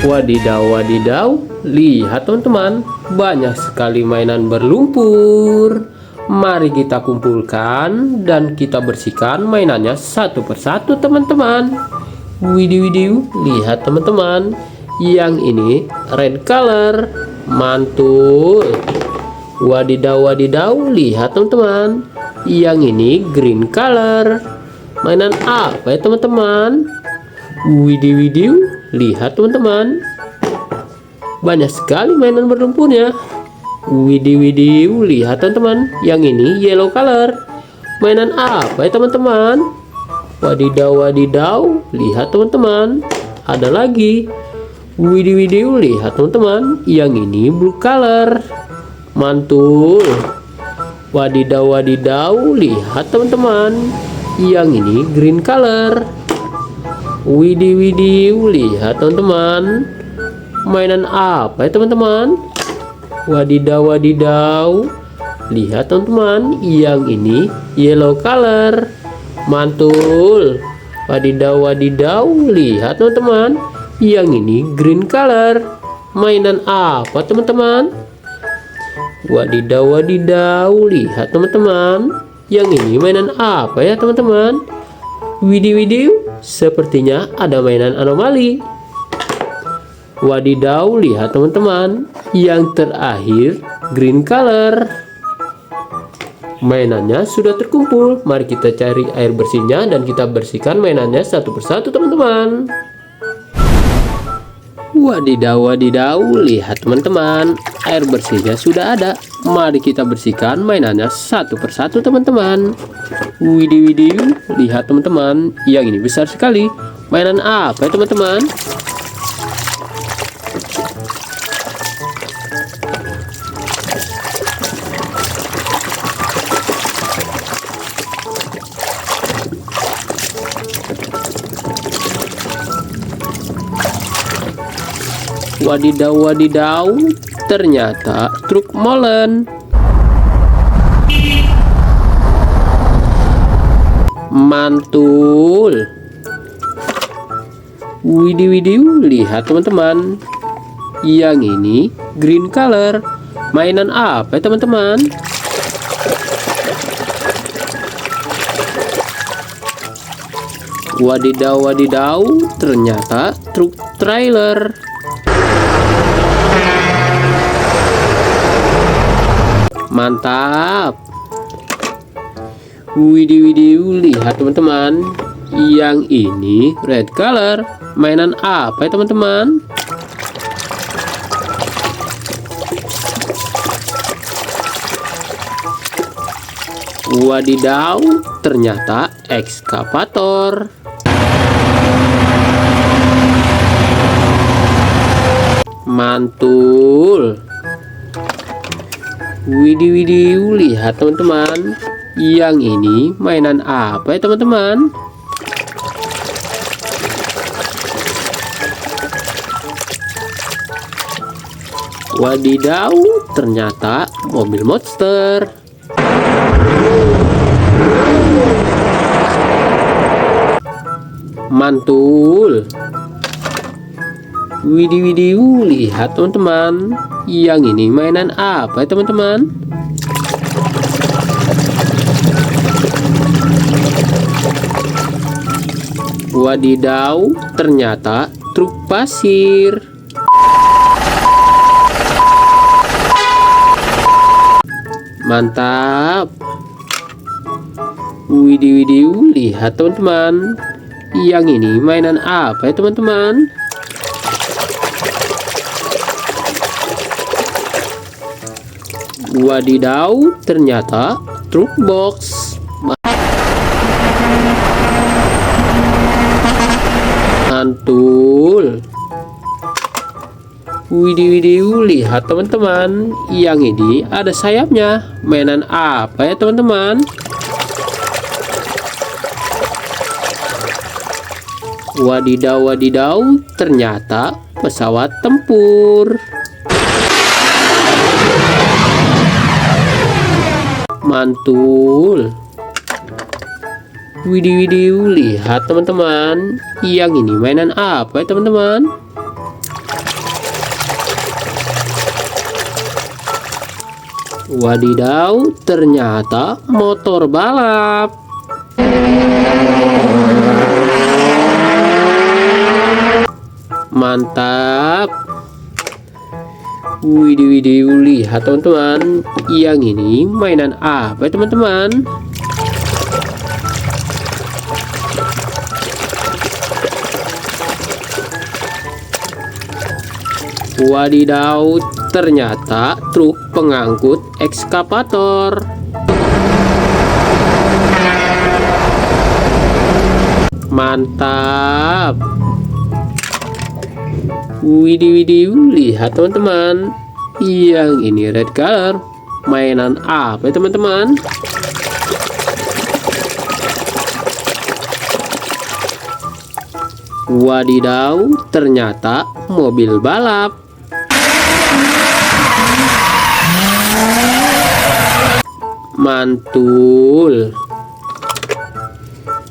Wadidaw, wadidaw, lihat teman-teman, banyak sekali mainan berlumpur. Mari kita kumpulkan dan kita bersihkan mainannya satu persatu teman-teman. Widih, widih, lihat teman-teman, yang ini red color, mantul. Wadidaw, wadidaw, lihat teman-teman, yang ini green color. Mainan apa ya teman-teman? Widih, widih, lihat teman-teman, banyak sekali mainan berlumpurnya. Widih, widih, lihat teman-teman, yang ini yellow color. Mainan apa ya teman-teman? Wadidaw, wadidaw, lihat teman-teman, ada lagi. Widih, widih, lihat teman-teman, yang ini blue color, mantul. Wadidaw, wadidaw, lihat teman-teman, yang ini green color. Widih, widih, lihat teman-teman, mainan apa ya teman-teman? Wadidaw, wadidaw, lihat teman-teman, yang ini yellow color, mantul. Wadidaw, wadidaw, lihat teman-teman, yang ini green color. Mainan apa teman-teman? Wadidaw, wadidaw, lihat teman-teman, yang ini mainan apa ya teman-teman? Widih, widih, sepertinya ada mainan anomali. Wadidaw, lihat teman-teman, yang terakhir green color. Mainannya sudah terkumpul. Mari kita cari air bersihnya dan kita bersihkan mainannya satu persatu teman-teman. Wadidaw, wadidaw, lihat teman-teman, air bersihnya sudah ada. Mari kita bersihkan mainannya satu persatu teman-teman. Widih, widih, lihat teman-teman, yang ini besar sekali. Mainan apa ya teman-teman? Wadidaw, wadidaw, ternyata truk molen. Mantul. Widih, widih, lihat teman-teman, yang ini green color. Mainan apa ya teman-teman? Wadidaw, wadidaw, ternyata truk trailer. Mantap. Widih, widih, lihat teman-teman, yang ini red color. Mainan apa ya teman-teman? Wadidaw, ternyata ekskavator. Mantul. Widih, widih, lihat teman-teman, yang ini mainan apa ya teman-teman? Wadidaw, ternyata mobil monster. Mantul. Widih, widih, lihat teman-teman, yang ini mainan apa ya teman-teman? Wadidaw, ternyata truk pasir. Mantap. Widih, widih, lihat teman-teman, yang ini mainan apa ya teman-teman? Wadidaw, ternyata truk box. Mantul. Widih, widih, lihat teman-teman, yang ini ada sayapnya. Mainan apa ya teman-teman? Wadidaw, wadidaw, ternyata pesawat tempur. Mantul. Widih, widih, lihat teman-teman, yang ini mainan apa ya teman-teman? Wadidaw, ternyata motor balap. Mantap. Widih widih, lihat teman-teman, yang ini mainan apa ya teman-teman? Wadidaw, ternyata truk pengangkut ekskavator. Mantap. Widih widih, lihat teman-teman, yang ini red color. Mainan apa ya teman-teman? Wadidaw, ternyata mobil balap. Mantul.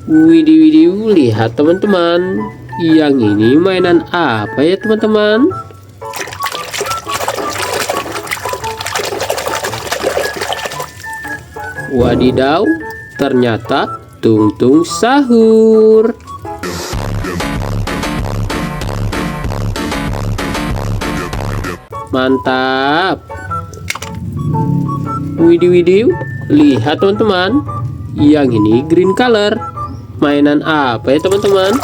Widih widih, lihat teman-teman, yang ini mainan apa ya teman-teman? Wadidaw, ternyata tungtung sahur. Mantap. Widih widih, lihat teman-teman, yang ini green color. Mainan apa ya teman-teman?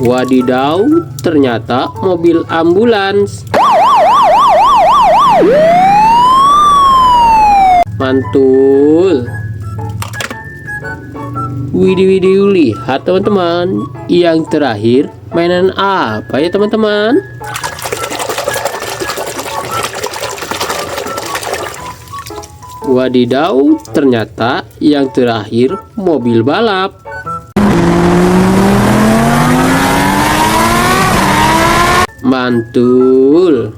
Wadidaw, ternyata mobil ambulans. Mantul. Widih widih, lihat teman-teman, yang terakhir mainan apa ya teman-teman? Wadidaw, ternyata yang terakhir mobil balap. Mantul.